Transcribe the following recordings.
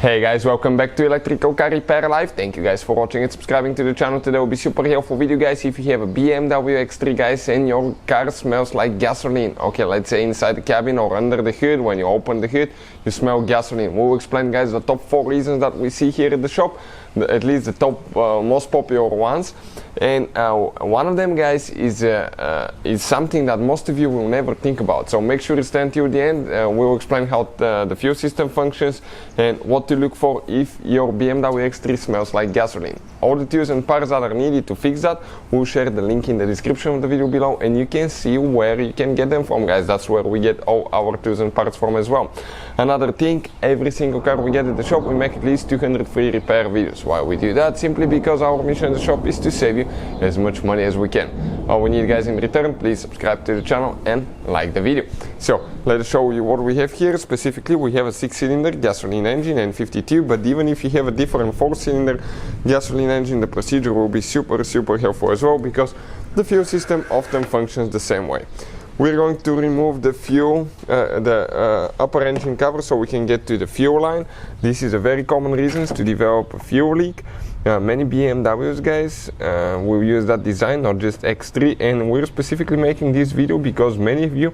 Hey guys, welcome back to Electrical Car Repair Live. Thank you guys for watching and subscribing to the channel. Today will be super helpful video guys if you have a BMW X3 guys and your car smells like gasoline. Okay, let's say inside the cabin or under the hood, when you open the hood you smell gasoline. We'll explain guys the top 4 reasons that we see here at the shop, at least the top most popular ones. And one of them guys is something that most of you will never think about, so make sure to stay until the end. We'll explain how the fuel system functions and what to look for if your BMW X3 smells like gasoline. All the tools and parts that are needed to fix that, we'll share the link in the description of the video below, and you can see where you can get them from guys. That's where we get all our tools and parts from as well. Another thing, every single car we get at the shop we make at least 200 free repair videos. Why we do that? Simply because our mission in the shop is to save you as much money as we can. All we need guys in return, please subscribe to the channel and like the video. So let's show you what we have here. Specifically we have a 6-cylinder gasoline engine N52, but even if you have a different 4-cylinder gasoline engine, the procedure will be super helpful as well, because the fuel system often functions the same way. We're going to remove the fuel, upper engine cover, so we can get to the fuel line. This is a very common reason to develop a fuel leak. Many BMWs guys will use that design, not just X3, and we're specifically making this video because many of you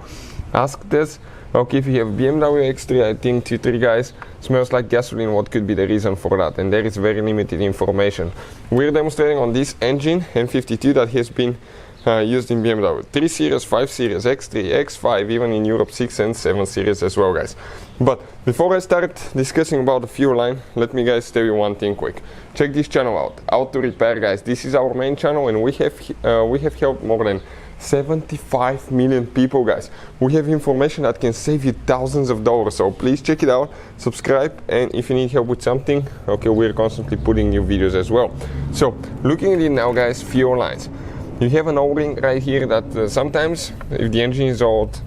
asked us, okay, if you have BMW X3, I think 2-3 guys, smells like gasoline, what could be the reason for that? And there is very limited information. We're demonstrating on this engine N52 that has been used in BMW 3 Series, 5 Series, X3, X5, even in Europe 6 and 7 Series as well guys. But before I start discussing about the fuel line, let me guys tell you one thing quick. Check this channel out, Auto Repair guys. This is our main channel, and we have helped more than 75 million people guys. We have information that can save you thousands of dollars, so please check it out, subscribe, and if you need help with something, okay, we're constantly putting new videos as well. So looking at it now guys, fuel lines. You have an O-ring right here that sometimes, if the engine is old,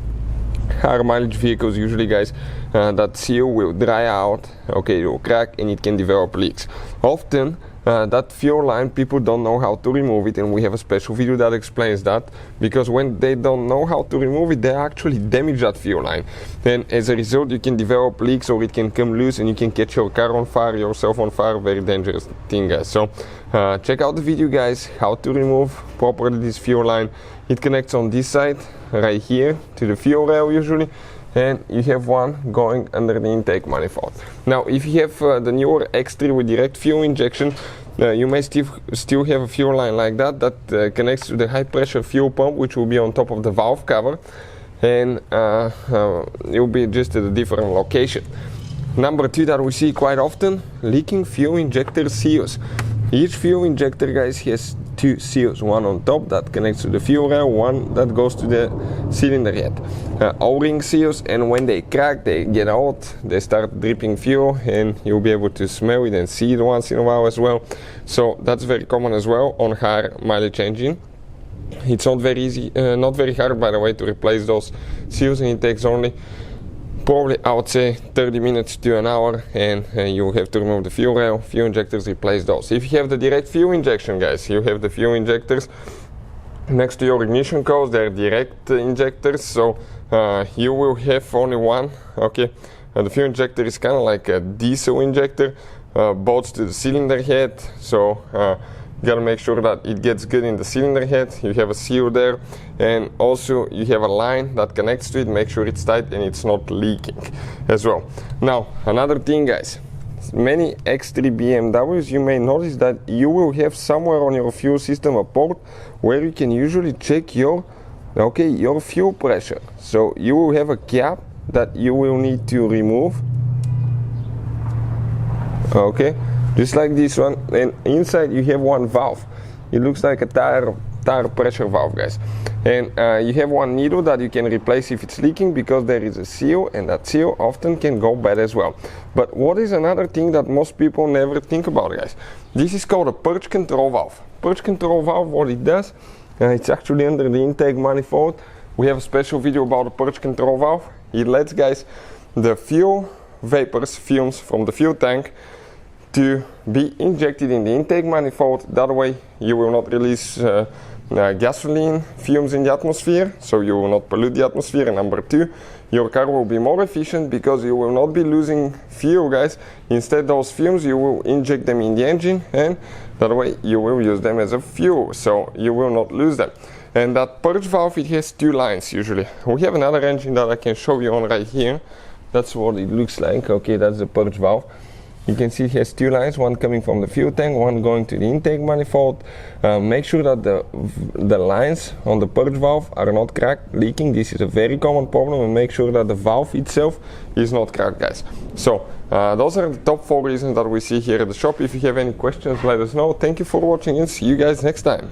higher mileage vehicles usually guys, that seal will dry out, okay, it will crack and it can develop leaks. Often that fuel line, people don't know how to remove it, and we have a special video that explains that, because when they don't know how to remove it, they actually damage that fuel line, and as a result you can develop leaks, or it can come loose and you can catch your car on fire, yourself on fire. Very dangerous thing guys. So check out the video guys, how to remove properly this fuel line. It connects on this side right here to the fuel rail usually, and you have one going under the intake manifold. Now if you have the newer X3 with direct fuel injection, you may still have a fuel line like that connects to the high pressure fuel pump, which will be on top of the valve cover, and it will be just at a different location. Number 2 that we see quite often, leaking fuel injector seals. Each fuel injector guys has 2 seals, one on top that connects to the fuel rail, one that goes to the cylinder head. O-ring seals, and when they crack, they get out, they start dripping fuel, and you'll be able to smell it and see it once in a while as well. So that's very common as well on higher mileage engine. It's not very easy, not very hard by the way, to replace those seals, and it takes only probably, I would say, 30 minutes to an hour, and you have to remove the fuel rail, fuel injectors, replace those. If you have the direct fuel injection guys, you have the fuel injectors next to your ignition coils, they're direct injectors, so you will have only one, okay. The fuel injector is kind of like a diesel injector, bolts to the cylinder head, so you gotta make sure that it gets good in the cylinder head. You have a seal there, and also you have a line that connects to it. Make sure it's tight and it's not leaking as well. Now another thing guys, many X3 BMWs, you may notice that you will have somewhere on your fuel system a port where you can usually check your fuel pressure. So you will have a cap that you will need to remove, okay, just like this one, and inside you have one valve. It looks like a tire pressure valve guys, and you have one needle that you can replace if it's leaking, because there is a seal, and that seal often can go bad as well. But what is another thing that most people never think about guys? This is called a purge control valve. Purge control valve, what it does, it's actually under the intake manifold. We have a special video about the purge control valve. It lets guys the fuel vapors, fumes from the fuel tank to be injected in the intake manifold. That way you will not release gasoline fumes in the atmosphere, so you will not pollute the atmosphere. And number 2, your car will be more efficient because you will not be losing fuel, guys. Instead, those fumes you will inject them in the engine, and that way you will use them as a fuel, so you will not lose them. And that purge valve, it has 2 lines usually. We have another engine that I can show you on right here. That's what it looks like. Okay, that's the purge valve. You can see it has 2 lines, one coming from the fuel tank, one going to the intake manifold. Make sure that the lines on the purge valve are not cracked, leaking. This is a very common problem, and make sure that the valve itself is not cracked, guys. So those are the top 4 reasons that we see here at the shop. If you have any questions, let us know. Thank you for watching, and see you guys next time.